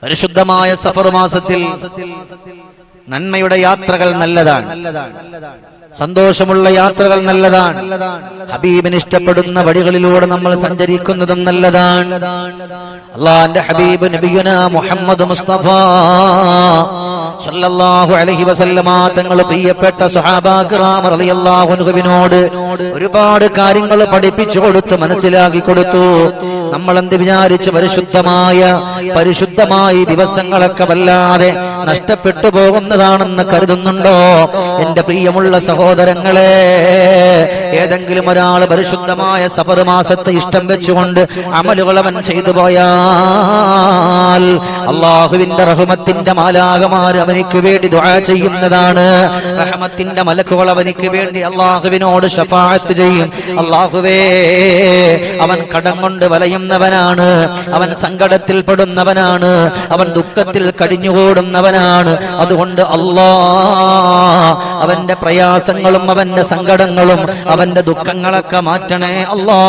പരിശുദ്ധമായ സഫർ മാസത്തിൽ നന്മയുടെ യാത്രകൾ നല്ലതാണ്, സന്തോഷമുള്ള യാത്രകൾ നല്ലതാണ്. ഹബീബിന് ഇഷ്ടപ്പെടുന്ന വഴികളിലൂടെ നമ്മൾ സഞ്ചരിക്കുന്നതും നല്ലതാണ്. അല്ലാഹുവിന്റെ ഹബീബ് നബിയുനാ മുഹമ്മദ് മുസ്തഫ സല്ലല്ലാഹു അലൈഹി വസല്ലമ തങ്ങൾ പ്രിയപ്പെട്ട സ്വഹാബാ കിറാം റളിയല്ലാഹു അൻഹുവിനോട് ഒരുപാട് കാര്യങ്ങൾ പഠിപ്പിച്ചു കൊടുത്തു, മനസ്സിലാക്കി കൊടുത്തു. നമ്മൾ എന്ത് വിചാരിച്ചു? പരിശുദ്ധമായ ദിവസങ്ങളൊക്കെ വല്ലാതെ നഷ്ടപ്പെട്ടു പോകുന്നതാണെന്ന് കരുതുന്നുണ്ടോ? എന്റെ പ്രിയമുള്ള സഹോദരങ്ങളെ, ഏതെങ്കിലും ഒരാൾ പരിശുദ്ധമായ സഫർ മാസത്തെ ഇഷ്ടം വെച്ചുകൊണ്ട് അമലുകൾ അവൻ ചെയ്തു പോയാൽ അള്ളാഹുവിന്റെ റഹ്മത്തിന്റെ മാലാകമാർ അവനിക്ക് വേണ്ടി ദുആ ചെയ്യുന്നതാണ്. റഹ്മത്തിന്റെ മലക്കുകൾ അവനിക്ക് വേണ്ടി അള്ളാഹുവിനോട് ശഫാഅത്ത് ചെയ്യും. അള്ളാഹുവേ, അവൻ കടം കൊണ്ട് വലയുന്നവനാണ്, അവൻ സങ്കടത്തിൽ പെടുന്നവനാണ്, അവൻ ദുഃഖത്തിൽ കഴിഞ്ഞുകൂടുന്നവനാണ്. അതുകൊണ്ട് അവന്റെ പ്രയാസങ്ങളും അവന്റെ സങ്കടങ്ങളും അവന്റെ ദുഃഖങ്ങളൊക്കെ മാറ്റണേ അല്ലാ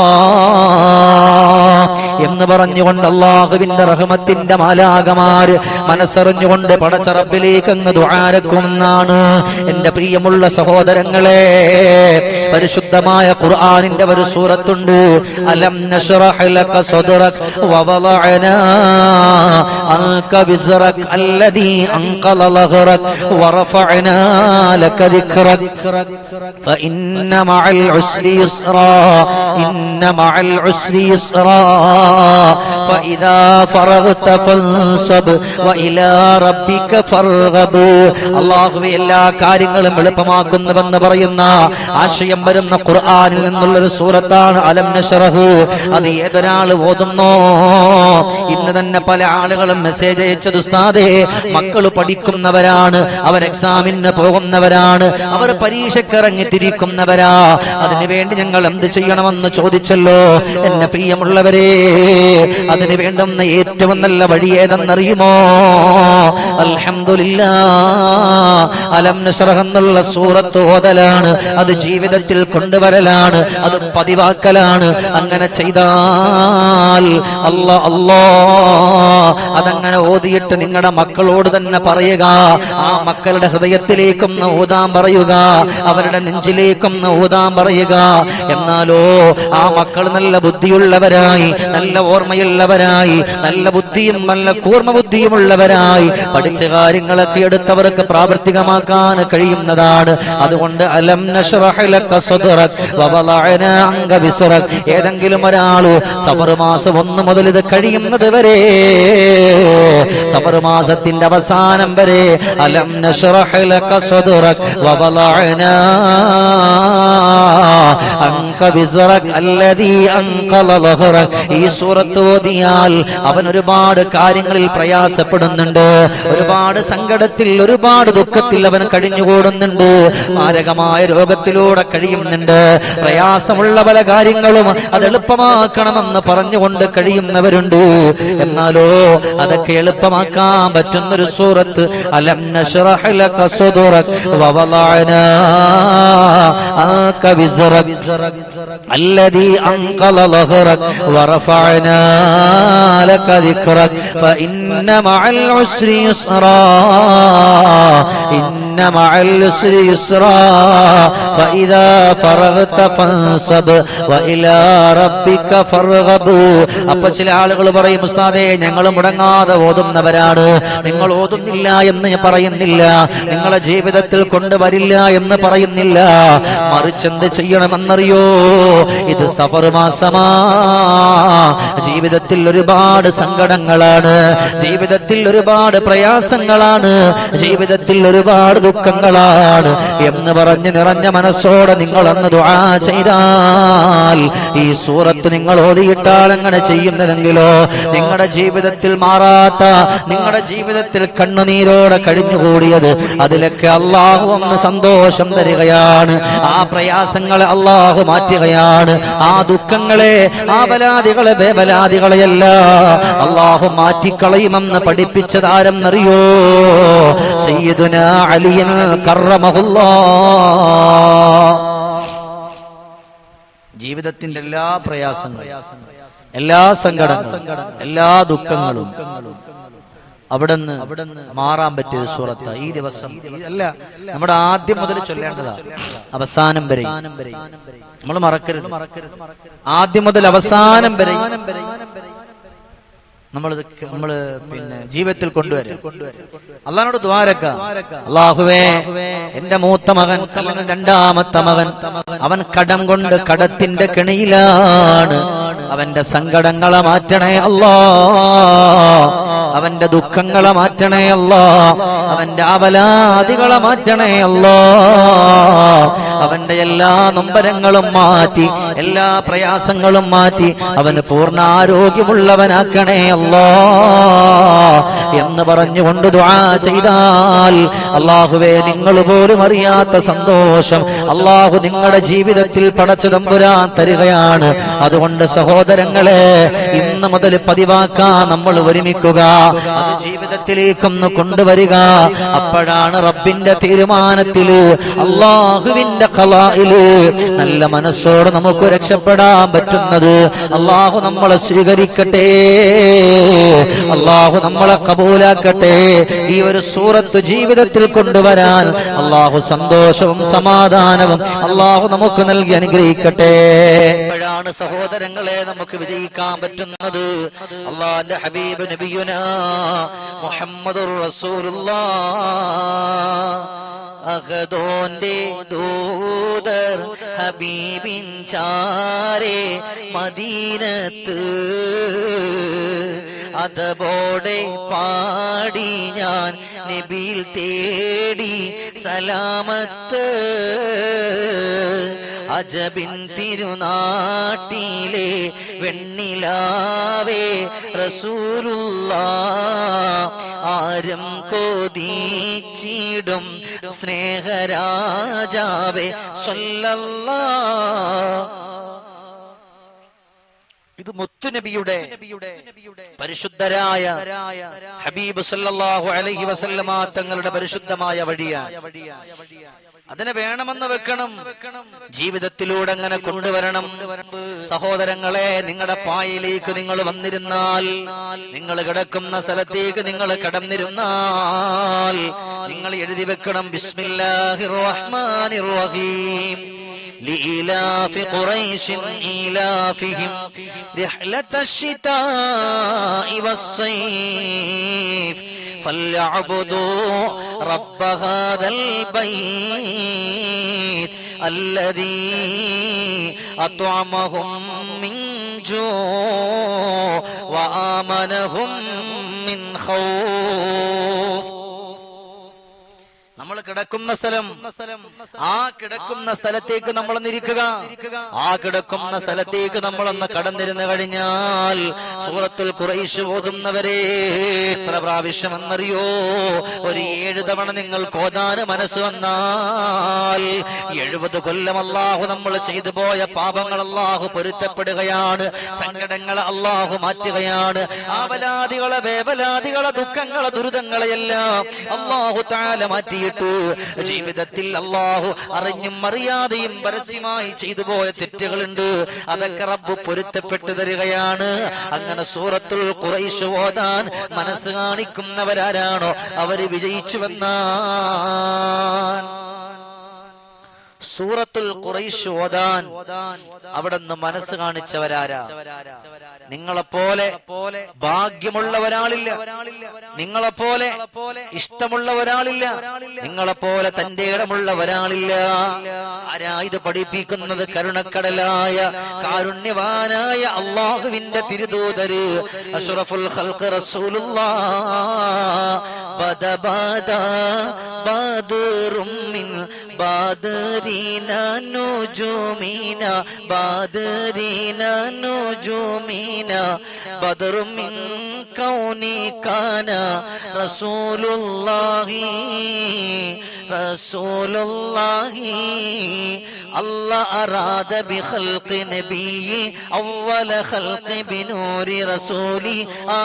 എന്ന് പറഞ്ഞുകൊണ്ട് അള്ളാഹുവിന്റെ റഹ്മത്തിന്റെ മാലാകമാര് മനസ്സറിഞ്ഞുകൊണ്ട് പടച്ച റബ്ബിലേക്ക് അങ്ങ് ദുആരക്കുമെന്നാണ്. എന്റെ പ്രിയമുള്ള സഹോദരങ്ങളെ, പരിശുദ്ധമായ ഖുർആനിന്റെ ഒരു സൂറത്തുണ്ട്, അലം നശ്റഹ് ലക സദ്റക വവളഅനാ അൻക വിസ്റക അല്ലദീ അൻഖല ലഹ്റക വറഫഅനാ ലക ദിക്റക ഫഇന്ന മഅൽ ഉസ്രി യുസ്റാ ഇന്ന മഅൽ ഉസ്രി യുസ്റാ ഫഇദാ ഫറഗ്ത ഫൻസബ് വഇലാ റബ്ബിക ഫർഗബ്. അല്ലാഹുവേ, എല്ലാ കാര്യങ്ങളും എളുപ്പമാക്കുന്നുവെന്ന് പറയുന്ന ആശയം വരുന്ന ഖുർആനിൽ നിന്നുള്ളൊരു സൂറത്താണ് അലം നശ്റഹ്. അത് ഏതൊരാൾ ഓതുന്നോ, ഇന്ന് തന്നെ പല ആളുകളും മെസ്സേജ് അയച്ചത്, ഉസ്താദേ മക്കള് പഠിക്കുന്നവരാണ്, അവർ എക്സാമിന് പോകുന്നവരാണ്, അവർ പരീക്ഷയ്ക്ക് ഇറങ്ങിത്തിരിക്കുന്നവരാ, അതിനുവേണ്ടി ഞങ്ങൾ എന്ത് ചെയ്യണമെന്ന് ചോദിച്ചല്ലോ. എന്നെ പ്രിയമുള്ളവരെ, അതിന് വേണ്ടുന്ന ഏറ്റവും നല്ല വഴി ഏതെന്നറിയുമോ? അൽഹംദുലില്ലാഹ്, അലം നശ്റഹ് എന്നുള്ള സൂറത്ത് ഓതലാണ്, അത് ജീവിതത്തിൽ കൊണ്ടുവരലാണ്, അത് പതിവാക്കലാണ്. അങ്ങനെ ചെയ്താൽ അതങ്ങനെ ഓതിയിട്ട് നിങ്ങളുടെ മക്കളോട് തന്നെ പറയുക, ആ മക്കളുടെ ഹൃദയത്തിലേക്കൊന്ന് ഊതാൻ പറയുക, അവരുടെ നെഞ്ചിലേക്കൊന്ന് ഊതാൻ പറയുക. എന്നാലോ ആ മക്കൾ നല്ല ബുദ്ധിയുള്ളവരായി, നല്ല ഓർമ്മയുള്ളവരായി, നല്ല ബുദ്ധിയും നല്ല കൂർമ്മ ബുദ്ധിയുമുള്ളവരായി പഠിച്ച കാര്യങ്ങളൊക്കെ എടുത്തവർക്ക് പ്രാവർത്തികമാക്കാൻ കഴിയുന്നതാണ്. അതുകൊണ്ട് അലം നശ്റഹ് ലക സദ്റക വവളഅനാ അൻക വിസ്റക, ഏതെങ്കിലും ഒരാള് സഫർ മാസം 1 മുതൽ ഇത് കഴിയുന്നത് വരെ, സഫർ മാസത്തിന്റെ അവസാനം വരെ അലം നശ്റഹ് ലക സദ്റക വവളഅനാ അൻക വിസ്റക അല്ലദീ അൻഖല ലഹ്റക, ഈ സൂറത്ത് ഓതിയാൽ അവൻ ഒരുപാട് കാര്യങ്ങളിൽ പ്രയാസപ്പെടുന്നുണ്ട്, ഒരുപാട് സങ്കടത്തിൽ, ഒരുപാട് ദുഃഖത്തിൽ അവൻ കഴിഞ്ഞുകൂടുന്നുണ്ട്, മാരകമായ രോഗത്തിലൂടെ കഴിയുന്നുണ്ട്, പ്രയാസമുള്ള പല കാര്യങ്ങളും അത് എളുപ്പമാക്കണമെന്ന് പറഞ്ഞുകൊണ്ട് കഴിയുന്നവരുണ്ട്. എന്നാലോ അതൊക്കെ എളുപ്പമാക്കാൻ പറ്റുന്നൊരു സൂറത്ത് അലം നശ്റഹ് ലക സദ്റക വവളഅനാ അൻക വിസ്റക അല്ലദീ അൻഖല ലഹ്റക വറഫഅനാ ലക ദിക്റക ഫഇന്ന മഅൽ ഉസ്രി യുസ്റാ ഇന്ന മഅൽ ഉസ്രി യുസ്റാ ഫഇദാ ഫറഗ്ത ഫൻസബ് വഇലാ റബ്ബിക ഫർഗബ്. അപ്പോൾ ചില ആളുകൾ പറയും, ഉസ്താദേ ഞങ്ങൾ മുടങ്ങാതെ ഓതുന്നവരാണ്, നിങ്ങൾ ഓതുന്നില്ല എന്ന് ഞാൻ പറയുന്നില്ല, നിങ്ങളെ ജീവിതത്തിൽ കൊണ്ടുവരില്ല എന്ന് പറയുന്നില്ല. മറിച്ച് എന്ത് ചെയ്യണമെന്നറിയോ? ഇത് സഫർ മാസമാ, ജീവിതത്തിൽ ഒരുപാട് സങ്കടങ്ങളാണ്, ജീവിതത്തിൽ ഒരുപാട് പ്രയാസങ്ങളാണ്, ജീവിതത്തിൽ ഒരുപാട് ദുഃഖങ്ങളാണ് എന്ന് പറഞ്ഞ് നിറഞ്ഞ മനസ്സോടെ നിങ്ങൾ അന്ന് ദുആ ചെയ്താൽ, ഈ സൂറത്ത് നിങ്ങൾ ഓതിയിട്ടാൽ അങ്ങനെ ചെയ്യുന്നതെങ്കിലോ നിങ്ങളുടെ ജീവിതത്തിൽ മാറാത്ത, നിങ്ങളുടെ ജീവിതത്തിൽ കണ്ണുനീരോടെ കഴിഞ്ഞുകൂടിയത് അതിലൊക്കെ അള്ളാഹു ഒന്ന് സന്തോഷം തരികയാണ്. ആ പ്രയാസങ്ങളെ അള്ളാഹു മാറ്റുകയാണ്, ആ ദുഃഖങ്ങളെ, ആ ബലാദികളെ, ബേബലാദികളെയല്ല അള്ളാഹു മാറ്റിക്കളയുമെന്ന് പഠിപ്പിച്ചതാരെന്നറിയോ? സയ്യിദുനാ അലിയൻ കറമഹുല്ലാഹ്. ജീവിതത്തിന്റെ എല്ലാ പ്രയാസങ്ങളും, എല്ലാ സങ്കടങ്ങളും, എല്ലാ ദുഃഖങ്ങളും അവിടുന്ന് മാറാൻ പറ്റിയ സൂറത്ത് ഈ ദിവസം അല്ല, നമ്മുടെ ആദ്യം മുതൽ ചൊല്ലേണ്ടതാ, അവസാനം വരെ നമ്മൾ മറക്കരുത്. ആദ്യം മുതൽ അവസാനം വരെ നമ്മള് പിന്നെ ജീവിതത്തിൽ കൊണ്ടുവരും. അള്ളാഹുവിനോട് ദ്വാരക്ക, അല്ലാഹുവേ എന്റെ മൂത്ത മകൻ അല്ലെങ്കിൽ രണ്ടാമത്തെ മകൻ അവൻ കടം കൊണ്ട് കടത്തിന്റെ കെണിയിലാണ്, അവന്റെ സങ്കടങ്ങളെ മാറ്റണേ അല്ലാ, അവന്റെ ദുഃഖങ്ങളെ മാറ്റണേ അല്ലാ, അവന്റെ അപലാദികളെ മാറ്റണേ അല്ലാ, അവന്റെ എല്ലാ നൊമ്പരങ്ങളും മാറ്റി എല്ലാ പ്രയാസങ്ങളും മാറ്റി അവന് പൂർണ്ണ ആരോഗ്യമുള്ളവനാക്കണേ അല്ലാ എന്ന് പറഞ്ഞുകൊണ്ട് ദുആ ചെയ്താൽ അല്ലാഹുവേ നിങ്ങൾ പോലും അറിയാത്ത സന്തോഷം അല്ലാഹു നിങ്ങളുടെ ജീവിതത്തിൽ പടച്ച തമ്പുരാൻ തരികയാണ്. അതുകൊണ്ട് സഹോദരങ്ങളെ, ഇന്ന് മുതൽ പതിവാക്കാൻ നമ്മൾ ഒരുമിക്കുക, അത് ജീവിതത്തിലേക്കൊന്ന് കൊണ്ടുവരിക. അപ്പോഴാണ് റബ്ബിന്റെ തീരുമാനത്തില് അല്ലാഹുവിന്റെ ഖലായില് നല്ല മനസ്സോടെ നമുക്ക് രക്ഷപ്പെടാൻ പറ്റുന്നത്. അല്ലാഹു നമ്മളെ സ്വീകരിക്കട്ടെ, അല്ലാഹു നമ്മളെ കബൂലാക്കട്ടെ. ഈ ഒരു സൂറത്ത് ജീവിതത്തിൽ കൊണ്ടുവരാൻ അല്ലാഹു സന്തോഷവും സമാധാനവും അല്ലാഹു നമുക്ക് നൽകി അനുഗ്രഹിക്കട്ടെ. അപ്പോഴാണ് സഹോദരങ്ങളെ നമുക്ക് വിജയിക്കാൻ പറ്റുന്നത്. അല്ലാഹുവിന്റെ ഹബീബ് നബിയുനാ മുഹമ്മദുർ റസൂലുള്ളാഹ് അഹദോന്റെ ദൂതർ ഹബീബിൻ ചാരേ മദീനത്ത് അതബോടെ പാടി ഞാൻ നബിയിൽ തേടി സലാമത്ത്. അജബിൻ തിരുനാട്ടിലെ വെണ്ണിലാവേ റസൂലുള്ളാഹ് ആരും കൊതിച്ചിടും സ്നേഹരാജാവേ സ്വല്ലല്ലാഹ്. ഇത് മുത്തുനബിയുടെ പരിശുദ്ധരായ ഹബീബ് സല്ലല്ലാഹു അലൈഹി വസല്ലമ തങ്ങളുടെ പരിശുദ്ധമായ വഴിയാണ്. അതിനെ വേണമെന്ന് വെക്കണം, ജീവിതത്തിലൂടെ അങ്ങനെ കൊണ്ടുവരണം. സഹോദരങ്ങളെ, നിങ്ങളുടെ പായയിലേക്ക് നിങ്ങൾ വന്നിരുന്നാൽ, നിങ്ങൾ കിടക്കുന്ന സ്ഥലത്തേക്ക് നിങ്ങൾ കടന്നിരുന്നാൽ നിങ്ങൾ എഴുതി വെക്കണം, ബിസ്മില്ലാഹിർ റഹ്മാനിർ റഹീം لإلاف قريش إلافهم رحلة الشتاء والصيف فليعبدوا رب هذا البيت الذي أطعمهم من جوع وآمنهم من خوف. നമ്മൾ കിടക്കുന്ന സ്ഥലം, ആ കിടക്കുന്ന സ്ഥലത്തേക്ക് നമ്മളൊന്ന് ഇരിക്കുക. ആ കിടക്കുന്ന സ്ഥലത്തേക്ക് നമ്മളൊന്ന് കടന്നിരുന്നു കഴിഞ്ഞാൽ സൂറത്തുൽ ഖുറൈശ് ഓതുന്നവരെ എത്ര പ്രാവശ്യം എന്നറിയോ? ഒരു 7 തവണ നിങ്ങൾ ഓതാൻ മനസ്സ് വന്നാൽ 70 കൊല്ലം അല്ലാഹു നമ്മൾ ചെയ്തു പോയ പാപങ്ങൾ അല്ലാഹു പൊരുത്തപ്പെടുകയാണ്, സങ്കടങ്ങളെ അല്ലാഹു മാറ്റുകയാണ്, ആവലാദികളെ വേവലാദികളെ ദുഃഖങ്ങളെ ദുരിതങ്ങളെ എല്ലാം അല്ലാഹു തആല മാറ്റിയിട്ട് ജീവിതത്തിൽ അല്ലാഹു അറിഞ്ഞും അറിയാതെയും പരസ്യമായി ചെയ്തു പോയ തെറ്റുകളുണ്ട്, അതൊക്കെ റബ്ബ് പൊരുത്തപ്പെട്ടു തരികയാണ്. അങ്ങനെ സൂറത്തുൽ ഖുറൈശ് ഓതാൻ മനസ്സ് കാണിക്കുന്നവരാരാണോ അവര് വിജയിച്ചുവെന്നാൻ. സൂറത്തുൽ ഖുറൈശ് ഓതാൻ അവിടുന്ന് മനസ്സ് കാണിച്ചവരാരാ? നിങ്ങളെപ്പോലെ ഭാഗ്യമുള്ള ഒരാളില്ല, നിങ്ങളെപ്പോലെ ഇഷ്ടമുള്ള ഒരാളില്ല, നിങ്ങളെപ്പോലെ തന്റെ ഇടമുള്ള ഒരാളില്ല. ആരാ ഇത് പഠിപ്പിക്കുന്നത്? കരുണക്കടലായ കാരുണ്യവാനായ അല്ലാഹുവിന്റെ തിരുദൂതര് അഷ്റഫുൽ ഖൽഖ് റസൂലുള്ളാഹ്. ബദറും മിൻ ബാദരീന നുജൂമിന ബാദരീന നുജൂമിന ബദറും മിൻ കൗനികാന റസൂലുള്ളാഹി റസൂലുള്ളാഹി الله أراد بخلق نبي أول خلق بنور رسولي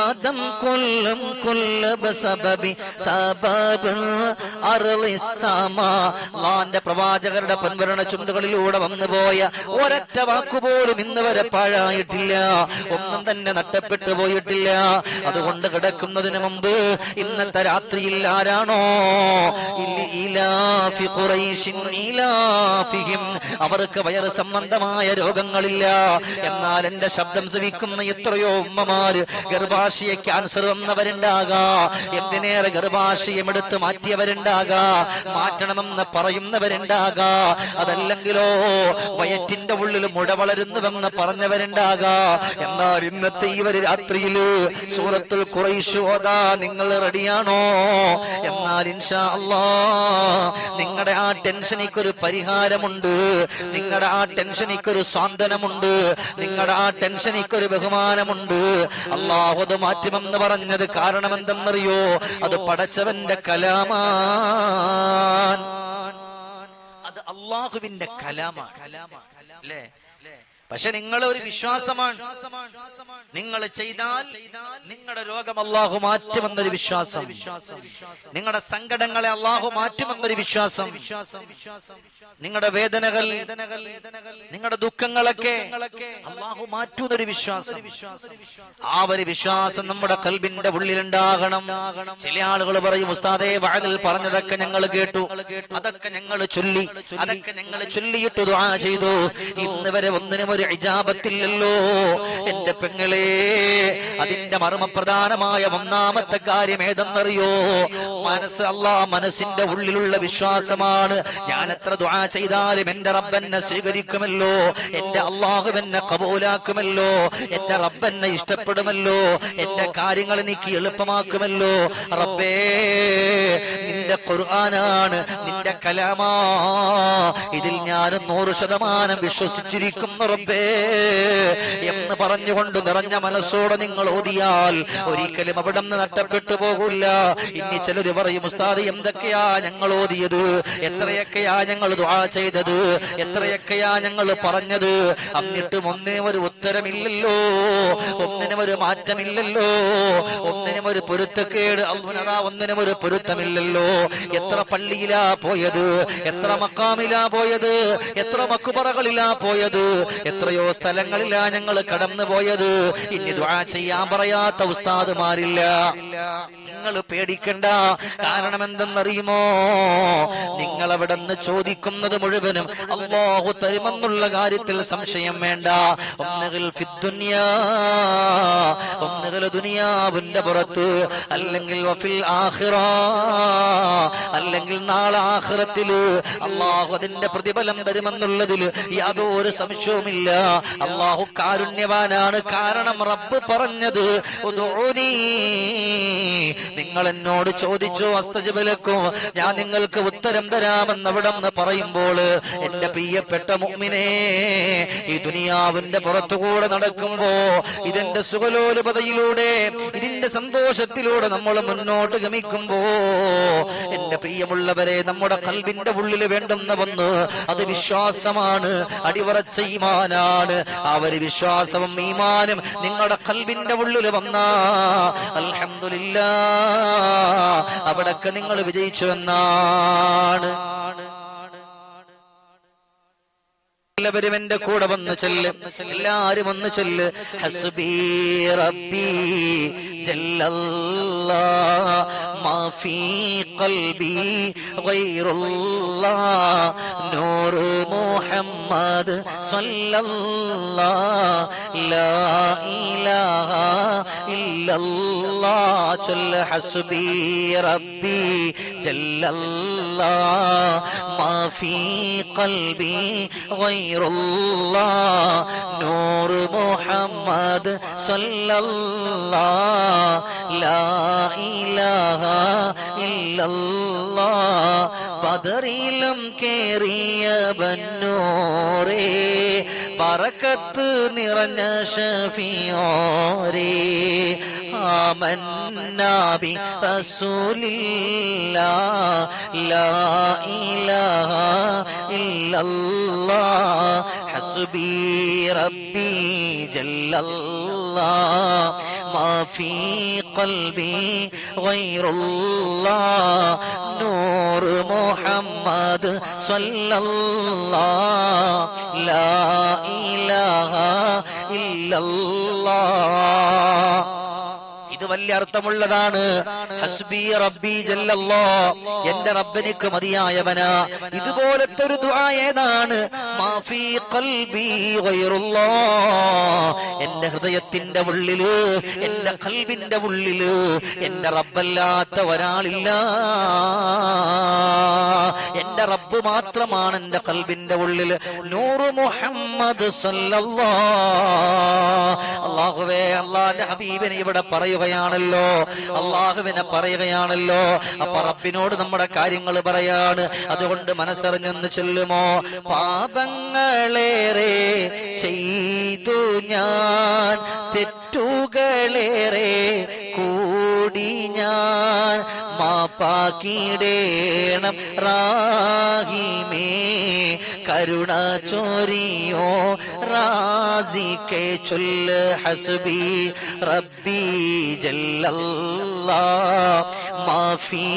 آدم كل بسبب سبب أرض السماء അള്ളാന്റെ പ്രവാചകരുടെ പൊൻവരണ ചുണ്ടുകളിലൂടെ വന്നുപോയ ഒരൊറ്റ വാക്കുപോലും ഇന്ന് വരെ പാഴായിട്ടില്ല, ഒന്നും തന്നെ നഷ്ടപ്പെട്ടു പോയിട്ടില്ല. അതുകൊണ്ട് കിടക്കുന്നതിന് മുമ്പ് ഇന്നത്തെ രാത്രിയിൽ ആരാണോ അവർക്ക് വയറ് സംബന്ധമായ രോഗങ്ങളില്ല, എന്നാൽ എന്റെ ശബ്ദം ശ്രവിക്കുന്ന എത്രയോ ഉമ്മമാര് ഗർഭാശയ ക്യാൻസർ വന്നവരുണ്ടാകാ, എന്തിനേറെ ഗർഭാശയം എടുത്ത് മാറ്റിയവരുണ്ടാകാ, മാറ്റണമെന്ന് പറയുന്നവരുണ്ടാകാ, അതല്ലെങ്കിലോ വയറ്റിന്റെ ഉള്ളിൽ മുഴ വളരുന്നുവെന്ന് പറഞ്ഞവരുണ്ടാകാ. എന്നാൽ ഇന്നത്തെ ഈ ഒരു രാത്രിയില് സൂറത്തുൽ ഖുറൈശ് ഓതാ നിങ്ങൾ റെഡിയാണോ? എന്നാൽ ഇൻഷാ അല്ലാഹ് നിങ്ങളുടെ ആ ടെൻഷനിക്കൊരു പരിഹാരമുണ്ട്, നിങ്ങളുടെ ആ ടെൻഷനിക്കൊരു സാന്ത്വനമുണ്ട്, നിങ്ങളുടെ ആ ടെൻഷനിക്കൊരു ബഹുമാനമുണ്ട്. അല്ലാഹു അത് മാറ്റുമെന്ന് പറഞ്ഞത് കാരണം എന്തെന്നറിയോ? അത് പടച്ചവന്റെ കലാമാൻ, അത് അള്ളാഹുവിന്റെ കലാമാണ് അല്ലേ? പക്ഷെ നിങ്ങൾ ഒരു വിശ്വാസമാണ്, നിങ്ങൾ ചെയ്താൽ നിങ്ങളുടെ രോഗം അള്ളാഹു മാറ്റുമെന്നൊരു വിശ്വാസം, നിങ്ങളുടെ സങ്കടങ്ങളെ അള്ളാഹു മാറ്റുമെന്നൊരു വിശ്വാസം, നിങ്ങളുടെ വേദനകൾ, നിങ്ങളുടെ ദുഃഖങ്ങളൊക്കെ അള്ളാഹു മാറ്റുന്നൊരു വിശ്വാസം. ആ ഒരു വിശ്വാസം നമ്മുടെ ഖൽബിന്റെ ഉള്ളിലുണ്ടാകണം. ചില ആളുകൾ പറയും, ഉസ്താദേ വഅദിൽ പറഞ്ഞതൊക്കെ ഞങ്ങൾ കേട്ടു, അതൊക്കെ ഞങ്ങൾ ചൊല്ലി, അതൊക്കെ ഞങ്ങൾ ചൊല്ലിയിട്ട് ദുആ ചെയ്തു, ഇന്ന് വരെ ഒന്നിനും ഒരു ഇജാബത്തില്ലല്ലോ. എന്റെ പെങ്ങളെ, അതിന്റെ മർമ്മപ്രധാനമായ ഒന്നാമത്തെ കാര്യം ഏതെന്നറിയോ? മനസ്സ്, മനസ്സിന്റെ ഉള്ളിലുള്ള വിശ്വാസമാണ്. ഞാൻ എത്ര ദുആ ചെയ്താലും എന്റെ റബ്ബെന്നെ സ്വീകരിക്കുമല്ലോ, എന്റെ അള്ളാഹു എന്നെ കബൂലാക്കുമല്ലോ, എന്റെ റബ്ബെന്നെ ഇഷ്ടപ്പെടുമല്ലോ, എന്റെ കാര്യങ്ങൾ എനിക്ക് എളുപ്പമാക്കുമല്ലോ. റബ്ബേ, നിന്റെ ഖുർആനാണ്, നിന്റെ കലാമാ, ഇതിൽ ഞാൻ 100% വിശ്വസിച്ചിരിക്കുന്നു റബ്ബേ എന്ന് പറഞ്ഞുകൊണ്ട് നിറഞ്ഞ മനസ്സോടെ നിങ്ങൾ ഓതിയാൽ ഒരിക്കലും അവിടെ നിന്ന് നഷ്ടപ്പെട്ടു പോകില്ല. ഇനി ചിലര് പറയും, ഉസ്താദ് എന്തൊക്കെയാ ഞങ്ങൾ ഓതിയത്, എത്രയൊക്കെയാ ഞങ്ങൾ ദുആ ചെയ്തത്, എത്രയൊക്കെയാ ഞങ്ങൾ പറഞ്ഞത്, എന്നിട്ടും ഒന്നിനും ഒരു ഉത്തരമില്ലല്ലോ, ഒന്നിനും ഒരു മാറ്റമില്ലല്ലോ, ഒന്നിനും ഒരു പൊരുത്തക്കേട്, ഒന്നിനും ഒരു പൊരുത്തമില്ലല്ലോ. എത്ര പള്ളിയിലാ പോയത്, എത്ര മക്കാമിലാ പോയത്, എത്ര മക്കുപറകളിലാ പോയത്, എത്രയോ സ്ഥലങ്ങളിലാ ഞങ്ങൾ കടന്നു പോയത്. ഇനി ദുആ ചെയ്യാൻ പറയാത്ത ഉസ്താദുമാരില്ല. നിങ്ങൾ പേടിക്കണ്ട, കാരണം എന്തെന്നറിയുമോ? നിങ്ങൾ അവിടെ നിന്ന് ചോദിക്കുന്നത് മുഴുവനും അല്ലാഹു തരുമെന്നുള്ള കാര്യത്തിൽ സംശയം വേണ്ട. ഒന്നുകിൽ ഫിദ്ദുനിയാ, ഒന്നുകിൽ ദുനിയാവിന്റെ പുറത്ത്, അല്ലെങ്കിൽ വഫിൽ ആഖിറ, അല്ലെങ്കിൽ നാളെ ആഖിറത്തില് അല്ലാഹു അതിന്റെ പ്രതിഫലം തരുമെന്നുള്ളതിൽ യാതൊരു സംശയവുമില്ല. അല്ലാഹു കാരുണ്യവാനാണ്. കാരണം റബ്ബ് പറഞ്ഞത് ഉദൂനി, നിങ്ങൾ എന്നോട് ചോദിച്ചു അസ്തജബലക്കും, ഞാൻ നിങ്ങൾക്ക് ഉത്തരം തരാമെന്ന് അവിടെ നിന്ന് പറയുമ്പോൾ എന്റെ പ്രിയപ്പെട്ട മുഅ്മിനേ, ഈ ദുനിയാവിന്റെ പുറത്തുകൂടെ നടക്കുമ്പോ, ഇതിന്റെ സുഖലോലുപതയിലൂടെ, ഇതിന്റെ സന്തോഷത്തിലൂടെ നമ്മൾ മുന്നോട്ട് ഗമിക്കുമ്പോ, എന്റെ പ്രിയമുള്ളവരെ, നമ്മുടെ ഖൽബിന്റെ ഉള്ളിൽ വേണ്ടുന്ന ഒന്ന് അത് വിശ്വാസമാണ്, അടിവറച്ച ഈമാനാണ്. ആ ഒരു വിശ്വാസവും ഈമാനും നിങ്ങളുടെ ഖൽബിന്റെ ഉള്ളിൽ വന്നാ അൽഹംദുലില്ലാഹ് അവിടൊക്കെ നിങ്ങൾ വിജയിച്ചു എന്നാണ്. എല്ലാവരും എന്റെ കൂടെ വന്ന് ചെല്ല്, എല്ലാരും ഒന്ന് ചെല്ല്. ഹസ്ബി റബ്ബി ജല്ലല്ലാഹ് മാ ഫീ ഖൽബി ഗൈറുല്ലാഹ് നൂർ മുഹമ്മദ് സ്വല്ലല്ലാഹ് ലാ ഇലാഹ ഇല്ലല്ലാഹ്. ചൊല്ല് ഹസ്ബി റബ്ബി ജല്ലല്ലാഹ് മാ ഫീ ഖൽബി ഗൈറുല്ലാഹ് നൂർ മുഹമ്മദ് സ്വല്ലല്ലാഹ് ലാ ഇലാഹ ഇല്ലല്ലാഹ്. ബദറിലും കേറിയ ബന്നൂറേ, ബറക്കത്ത് നിറഞ്ഞ ഷഫീഓരേ, آمنا برسول الله لا إله إلا الله حسبي ربي جل الله ما في قلبي غير الله نور محمد صلى الله لا إله إلا الله. ഇത് വലിയ അർത്ഥമുള്ളതാണ്. ഹസ്ബി റബ്ബി ജല്ലല്ലാഹ്, എന്റെ റബ്ബിനിക്ക് മതിയായവനാ. ഇതുപോലത്തെ ഒരു ദുആ ഏതാണ്? മാഫി ഖൽബി ഗൈറുല്ലാഹ്, എന്റെ ഹൃദയത്തിന്റെ ഉള്ളില്, എന്റെ ഖൽബിന്റെ ഉള്ളില് എന്റെ റബ്ബല്ലാത്ത ഒരാളില്ല. എന്റെ റബ്ബ് മാത്രമാണ് എന്റെ ഖൽബിന്റെ ഉള്ളില്. നൂറ് മുഹമ്മദ് സല്ലല്ലാഹ്. അല്ലാഹുവേ, അല്ലാഹുവിന്റെ ഹബീബിനെ ഇവിടെ പറയുകയാണല്ലോ, അല്ലാഹുവിനെ പറയുകയാണല്ലോ. അപ്പൊ റബ്ബിനോട് നമ്മുടെ കാര്യങ്ങൾ പറയാണ്. അതുകൊണ്ട് മനസ്സറിഞ്ഞൊന്ന് ചൊല്ലുമോ? പാപങ്ങളേറെ ചെയ്തു ഞാൻ, തെറ്റുകളേറെ കൂടി ഞാൻ, മാപ്പാക്കിടേണം റാഹിമേ, കരുണ ചോരിയോ റാസിക്കെ. ചൊല്ല് ഹസ്ബി റബ്ബി ജല്ലല്ലാഹ് മാഫി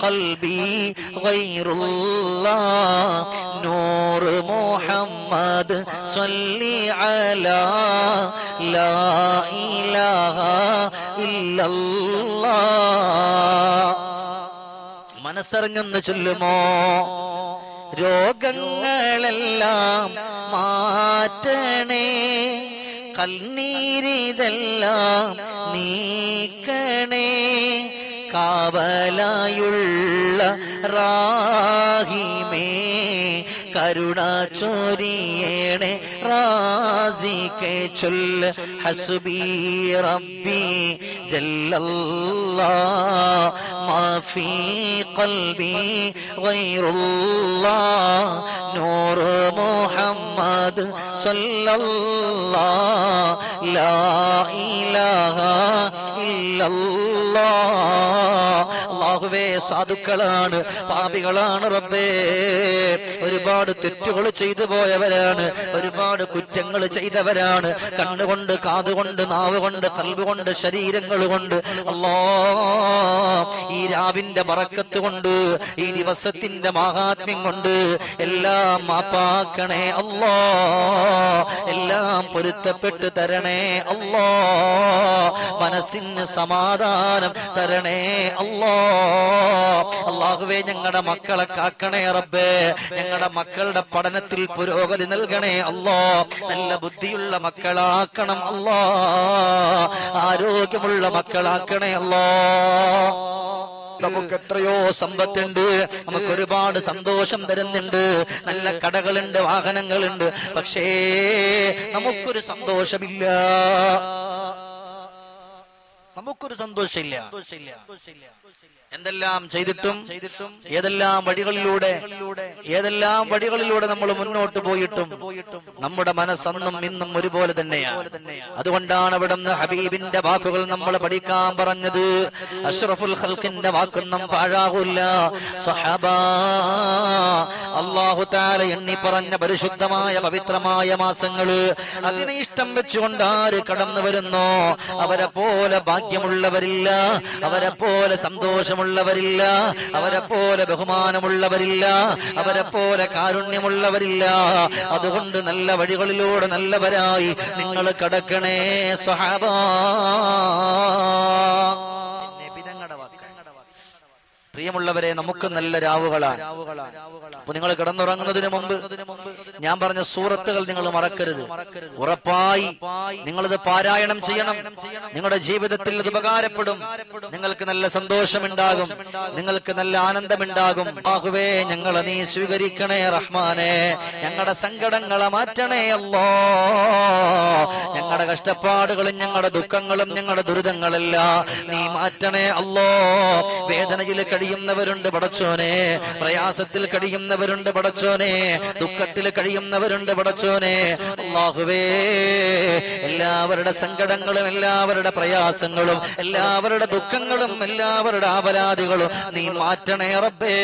ഖൽബി ഗൈറുല്ലാഹ് നൂർ മുഹമ്മദ് സ്വല്ലി അലാ ലാ ഇലാഹ ഇല്ലല്ലാഹ്. മനസ്സറിഞ്ഞൊന്ന് ചൊല്ലുമോ? രോഗങ്ങളെല്ലാം മാറ്റണേ, കൽനീരിതെല്ലാം നീക്കണേ, കാവലായുള്ള റാഹിമേ, കരുണ ചൊരിയേണേ റാസിക്കെ. ചൊല്ല് ഹസ്ബി റബ്ബി ജല്ലല്ലാഹ് മാഫി ഖൽബി ഗൈറുല്ലാഹ് നൂർ മുഹമ്മദ് സ്വല്ലല്ലാഹ് ലാ ഇലാഹ ഇല്ലല്ലാഹ്. അല്ലാഹുവേ, സാധുക്കളാണ്, പാപികളാണ് റബ്ബേ, ഒരുപാട് തെറ്റുകൾ ചെയ്തു പോയവരാണ്, ഒരുപാട് കുറ്റങ്ങൾ ചെയ്തവരാണ്. കണ്ണുകൊണ്ട്, കാതുകൊണ്ട്, നാവ് കൊണ്ട്, ഖൽബ് കൊണ്ട്, ശരീരങ്ങൾ കൊണ്ട്. അല്ലാഹ്, ഈ രാവിന്റെ ബറക്കത്ത് കൊണ്ട്, ഈ ദിവസത്തിന്റെ മഹാത്മ്യം കൊണ്ട് എല്ലാം മാപ്പാക്കണേ അല്ലാഹ്, എല്ലാം പൊരുത്തപ്പെട്ട് തരണേ അല്ലാഹ്, മനസ്സിന് സമാധാനം തരണേ അല്ലാഹ്. അല്ലാഹുവേ, ഞങ്ങളുടെ മക്കളെ കാക്കണേ റബ്ബേ, ഞങ്ങളുടെ മക്കളുടെ പഠനത്തിൽ പുരോഗതി നൽകണേ അല്ലാഹ്, നല്ല ബുദ്ധിയുള്ള മക്കളാക്കണം അല്ലാഹ്, ആരോഗ്യമുള്ള മക്കളാക്കണേ അല്ലാഹ്. നമുക്ക് എത്രയോ സമ്പത്തുണ്ട്, നമുക്ക് ഒരുപാട് സന്തോഷം തരുന്നുണ്ട്, നല്ല കടകളുണ്ട്, വാഹനങ്ങളുണ്ട്, പക്ഷേ നമുക്കൊരു സന്തോഷമില്ല, നമുക്കൊരു സന്തോഷമില്ല. എന്തെല്ലാം ചെയ്തിട്ടും ഏതെല്ലാം വഴികളിലൂടെ നമ്മൾ മുന്നോട്ട് പോയിട്ടും നമ്മുടെ മനസ്സന്നും ഇന്നും ഒരുപോലെ തന്നെയാണ്. അതുകൊണ്ടാണ് അവിടുന്ന് ഹബീബിന്റെ വാക്കുകൾ നമ്മൾ പഠിക്കാൻ പറഞ്ഞത്. അഷ്റഫുൽ ഖൽഖിന്റെ വാക്കൊന്നും പാഴാകൂല്ല. സഹാബാ, അല്ലാഹു തആല എണ്ണി പറഞ്ഞ പരിശുദ്ധമായ പവിത്രമായ മാസങ്ങള്, അതിനെ ഇഷ്ടം വെച്ചുകൊണ്ട് ആര് കടന്നു വരുന്നോ അവരെ പോലെ ഭാഗ്യമുള്ളവരില്ല, അവരെ പോലെ സന്തോഷമുള്ളവരില്ല, അവരെ പോലെ ബഹുമാനമുള്ളവരില്ല, അവരെ പോലെ കാരുണ്യമുള്ളവരില്ല. അതുകൊണ്ട് നല്ല വഴികളിലൂടെ നല്ലവരായി നിങ്ങൾ കടക്കണേ സ്വഹാബാ. പ്രിയമുള്ളവരെ, നമുക്ക് നല്ല രാവുകളാണ്. അപ്പൊ നിങ്ങൾ കിടന്നുറങ്ങുന്നതിന് മുമ്പ് ഞാൻ പറഞ്ഞ സൂറത്തുകൾ നിങ്ങൾ മറക്കരുത്. ഉറപ്പായി നിങ്ങളിത് പാരായണം ചെയ്യണം. നിങ്ങളുടെ ജീവിതത്തിൽ ഇത് ഉപകാരപ്പെടും. നിങ്ങൾക്ക് നല്ല സന്തോഷമുണ്ടാകും, നിങ്ങൾക്ക് നല്ല ആനന്ദമുണ്ടാകും. ആഹുവേ, ഞങ്ങളെ നീ സ്വീകരിക്കണേ റഹ്മാനെ. ഞങ്ങളുടെ സങ്കടങ്ങളെ മാറ്റണേ അല്ലാഹ്. ഞങ്ങളുടെ കഷ്ടപ്പാടുകളും ഞങ്ങളുടെ ദുഃഖങ്ങളും ഞങ്ങളുടെ ദുരിതങ്ങളെല്ലാം നീ മാറ്റണേ അല്ലാഹ്. വേദനയിൽ കഴിയുന്നവരുണ്ട് പടച്ചോനെ, പ്രയാസത്തിൽ കഴിയുന്നവരുണ്ട് പടച്ചോനെ, ദുഃഖത്തിൽ കഴിയുന്നവരുണ്ട് പടച്ചോനെ. അല്ലാഹുവേ, എല്ലാവരുടെ സങ്കടങ്ങളും എല്ലാവരുടെ പ്രയാസങ്ങളും എല്ലാവരുടെ ദുഃഖങ്ങളും എല്ലാവരുടെ ആപരാധികളും നീ മാറ്റണേ റബ്ബേ.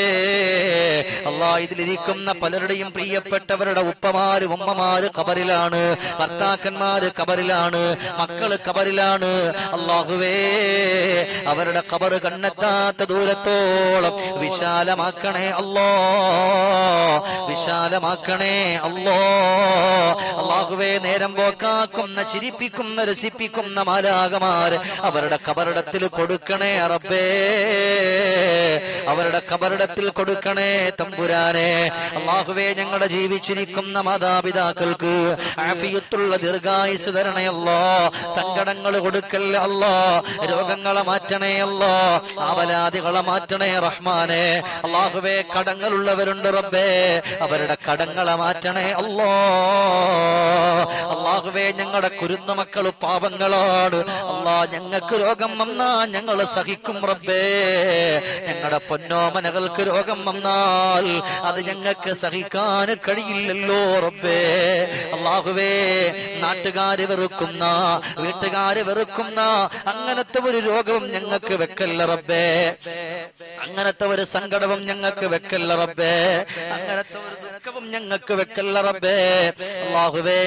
അല്ലാഹ്, ഇതിലിരിക്കുന്ന പലരുടെയും പ്രിയപ്പെട്ടവരുടെ ഉപ്പമാര് ഉമ്മമാര് ഖബറിലാണ്, ഭർത്താക്കന്മാര് ഖബറിലാണ്, മക്കള് ഖബറിലാണ്. അല്ലാഹുവേ, അവരുടെ ഖബർ കണ്ണെത്താത്ത ദൂരത്തോളം വിശാലമാക്കണേ അല്ലാ, വിശാലമാക്കണേ അല്ലാ. അല്ലാഹുവേ, നേരം പോക്കാക്കുന്ന ചിരിപ്പിക്കുന്ന രസിപ്പിക്കുന്ന മാലാകമാര് അവരുടെ ഖബറിടത്തിൽ കൊടുക്കണേ റബ്ബേ, അവരുടെ ഖബറിടത്തിൽ കൊടുക്കണേ തമ്പുരാനെ. അല്ലാഹുവേ, ഞങ്ങളുടെ ജീവിച്ചിരിക്കുന്ന മാതാപിതാക്കൾക്ക് ആഫിയത്തുള്ള ദീർഘായുസ് തരണേ അല്ലാ, സങ്കടങ്ങൾ കൊടുക്കല്ലേ അല്ലാ, രോഗങ്ങളെ മാറ്റണേ അല്ലാ, ആവലാദികളെ മാറ്റണേ റഹ്മാനെ. അല്ലാഹുവേ, കടങ്ങളുള്ളവരുണ്ട് റബ്ബേ, അവരുടെ കടങ്ങളെ മാറ്റണേ അല്ലാ. അല്ലാഹുവേ, ഞങ്ങളുടെ കുരുന്ന മക്കൾ പാവങ്ങളാണ് അല്ലാ, ഞങ്ങൾക്ക് രോഗം വന്നാ ഞങ്ങൾ സഹിക്കും റബ്ബേ. ഞങ്ങളുടെ പൊന്നോമനകൾക്ക് രോഗം വന്നാൽ അത് ഞങ്ങൾക്ക് സഹിക്കാൻ കഴിയില്ലല്ലോ റബ്ബേ. അല്ലാഹുവേ, നാട്ടുകാര് വെറുക്കുന്ന വീട്ടുകാര് വെറുക്കുന്ന അങ്ങനത്തെ ഒരു രോഗവും ഞങ്ങൾക്ക് വെക്കല്ല റബ്ബേ, അങ്ങനത്തെ ഒരു സങ്കടവും ഞങ്ങൾക്ക് വെക്കല്ല റബ്ബേ, അങ്ങനത്തെ ഒരു ദുഃഖവും ഞങ്ങൾക്ക് വെക്കല്ല റബ്ബേ. അല്ലാഹുവേ,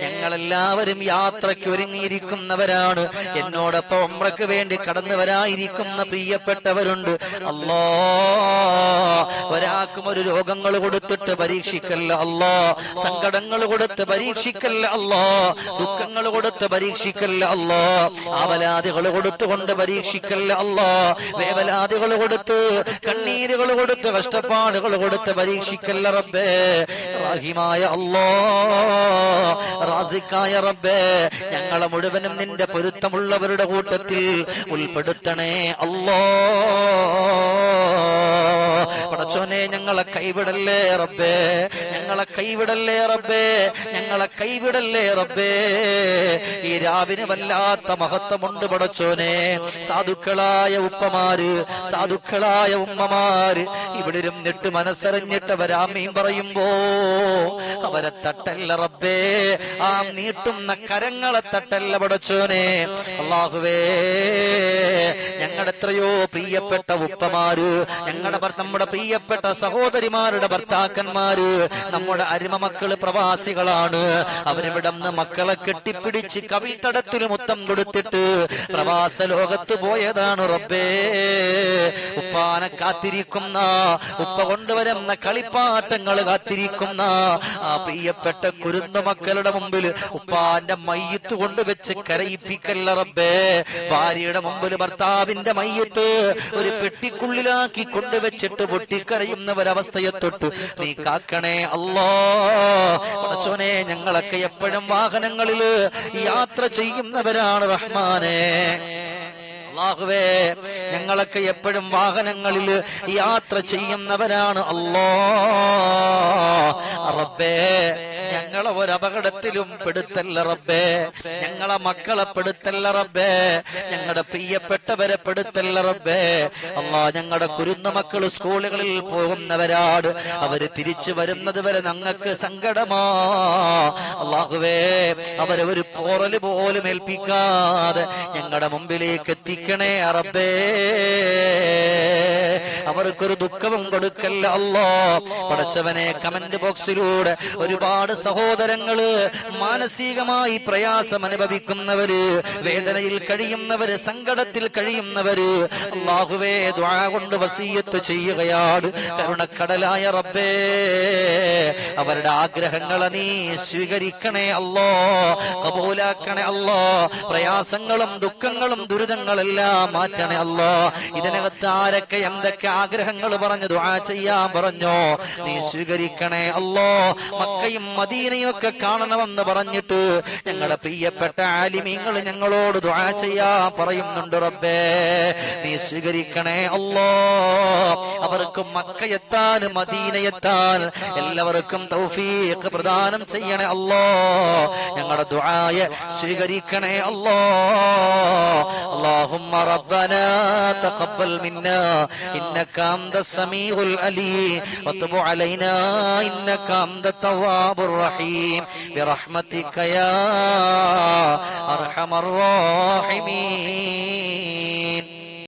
ഞങ്ങളെല്ലാവരും യാത്രയ്ക്ക് ഒരുങ്ങിയിരിക്കുന്നവരാണ്. എന്നോടൊപ്പം ഉംറയ്ക്ക് വേണ്ടി കടന്നു വരാതിരിക്കുന്ന പ്രിയപ്പെട്ടവരുണ്ട്. അല്ലാ, ഒരാൾക്കും ഒരു രോഗങ്ങൾ കൊടുത്തിട്ട് പരീക്ഷിക്കല്ല അല്ലാ, സങ്കടങ്ങൾ കൊടുത്ത് പരീക്ഷിക്കല്ല അല്ലാ, ദുഃഖങ്ങൾ കൊടുത്ത് പരീക്ഷിക്കല്ല അല്ലാ, ആവലാദികൾ കൊടുത്തുകൊണ്ട് പരീക്ഷിക്കല്ല അല്ലാ, വേവലാദികൾ കൊടുത്ത് കണ്ണീരുകൾ കൊടുത്ത് കഷ്ടപ്പാടുകൾ കൊടുത്ത് പരീക്ഷിക്കല്ല റബ്ബേ. റഹീമായ അല്ലാ, റാസിഖായ റബ്ബേ, ഞങ്ങളെ മുഴുവനും നിന്റെ പൊരുത്തമുള്ളവരുടെ കൂട്ടത്തിൽ ഉൾപ്പെടുത്തണേ അല്ലാ. പടച്ചോനെ, ഞങ്ങളെ കൈവിടല്ലേ റബ്ബേ, ഞങ്ങളെ കൈവിടല്ലേ റബ്ബേ, ഞങ്ങളെ കൈവിടല്ലേ റബ്ബേ. ഈ രാവിന് വല്ലാത്ത മഹത്വമുണ്ട് പടച്ചോനെ. സാധുക്കളായ ഉപ്പമാര്, സാധുക്കളായ ഉമ്മമാര് ഇവിടെ ഇരുന്നിട്ട് മനസ്സറിഞ്ഞിട്ട് അവരാമീൻ പറയുമ്പോ അവരെ തട്ടല്ല റബ്ബേ, ആ നീട്ടുന്ന കരങ്ങളെ തട്ടല്ല പടച്ചോനെ. അല്ലാഹുവേ, ഞങ്ങളുടെ എത്രയോ പ്രിയപ്പെട്ട ഉപ്പമാര്, നമ്മുടെ പ്രിയപ്പെട്ട സഹോദരിമാരുടെ ഭർത്താക്കന്മാര്, നമ്മുടെ അരിമ മക്കള് പ്രവാസികളാണ്. അവരിവിടെ നിന്ന് മക്കളെ കെട്ടിപ്പിടിച്ച് കവിൾത്തടത്തിൽ മുത്തം കൊടുത്തിട്ട് പ്രവാസ ലോകത്ത് പോയതാണ് റബ്ബേ. ഉപ്പാനെ കാത്തിരിക്കുന്ന, ഉപ്പ കൊണ്ടുവരുന്ന കളിപ്പാട്ടങ്ങൾ കാത്തിരിക്കുന്ന ആ പ്രിയപ്പെട്ട കുരുന്നു മക്കളുടെ മുമ്പിൽ ഉപ്പാന്റെ മയ്യത്ത് കൊണ്ടുവച്ച് കരയിപ്പിക്കല്ല റബ്ബേ. ഭാര്യയുടെ മുമ്പിൽ ഭർത്താവിന്റെ മയ്യത്ത് ഒരു പെട്ടിക്കുള്ളിലാക്കി കൊണ്ടുവച്ചിട്ട് പൊട്ടിക്കരയുന്നവരവസ്ഥയെ തൊട്ട് നീ കാക്കണേ അല്ലാ. പടച്ചോനെ, ഞങ്ങളൊക്കെ എപ്പോഴും വാഹനങ്ങളിൽ യാത്ര ചെയ്യുന്നവരാണ് റഹ്മാനെ. അല്ലാഹുവേ, ഞങ്ങളൊക്കെ എപ്പോഴും വാഹനങ്ങളിൽ യാത്ര ചെയ്യുന്നവരാണ് അല്ലാ. റബ്ബേ, ഞങ്ങളെ ഒരപകടത്തിലും പെടുത്തല്ല റബ്ബേ, ഞങ്ങളെ മക്കളെ പെടുത്തല്ല റബ്ബേ, ഞങ്ങളുടെ പ്രിയപ്പെട്ടവരെ പെടുത്തല്ല റബ്ബേ. അല്ലാ, ഞങ്ങളുടെ കുരുന്ന മക്കൾ സ്കൂളുകളിൽ പോകുന്നവരാണ്, അവര് തിരിച്ചു വരുന്നത് വരെ ഞങ്ങൾക്ക് സങ്കടമാ. അല്ലാഹുവേ, അവരെ ഒരു പോറല് പോലും ഏൽപ്പിക്കാതെ ഞങ്ങളുടെ മുമ്പിലേക്ക് എത്തിക്കണേ റബ്ബേ. അവർക്കൊരു ദുഃഖവും കൊടുക്കല്ല അല്ലാ. പടച്ചവനെ, കമന്റ് ബോക്സിലൂടെ ഒരുപാട് സഹോദരങ്ങള് മാനസികമായി പ്രയാസം അനുഭവിക്കുന്നവര്, വേദനയിൽ കഴിയുന്നവര്, സങ്കടത്തിൽ കഴിയുന്നവര്, അല്ലാഹുവേ, ദുആ കൊണ്ട് വസിയത്ത് ചെയ്യുകയാണ്. കരുണക്കടലായ റബ്ബേ, അവരുടെ ആഗ്രഹങ്ങളെ നീ സ്വീകരിക്കണേ അല്ലാ, കബൂലാക്കണേ അല്ലാ. പ്രയാസങ്ങളും ദുഃഖങ്ങളും ദുരിതങ്ങളെല്ലാം മാറ്റണേ അല്ലാ. ഇതിനകത്ത് ആരൊക്കെ എന്തൊക്കെ ആഗ്രഹങ്ങൾ പറഞ്ഞു ദുആ ചെയ്യാൻ പറഞ്ഞു. നീ സ്വീകരിക്കണേ അല്ലാ. മക്കയും മദീനയും ഒക്കെ കാണണമെന്ന് പറഞ്ഞിട്ട് ഞങ്ങളുടെ പ്രിയപ്പെട്ട ആലിമീങ്ങൾ ഞങ്ങളോട് ദുആ ചെയ്യാൻ പറയുന്നുണ്ട്. റബ്ബേ നീ സ്വീകരിക്കണേ അല്ലാ. അവർക്കും മക്കയെത്താൻ മദീനയെത്താൻ എല്ലാവർക്കും തൗഫീഖ് പ്രദാനം ചെയ്യണേ അല്ലാ. ഞങ്ങളുടെ ദുആയെ സ്വീകരിക്കണേ അല്ലാ. اللهم ربنا تقبل منا إنك أنت السميع العليم وتب علينا إنك أنت التواب الرحيم برحمتك يا أرحم الراحمين.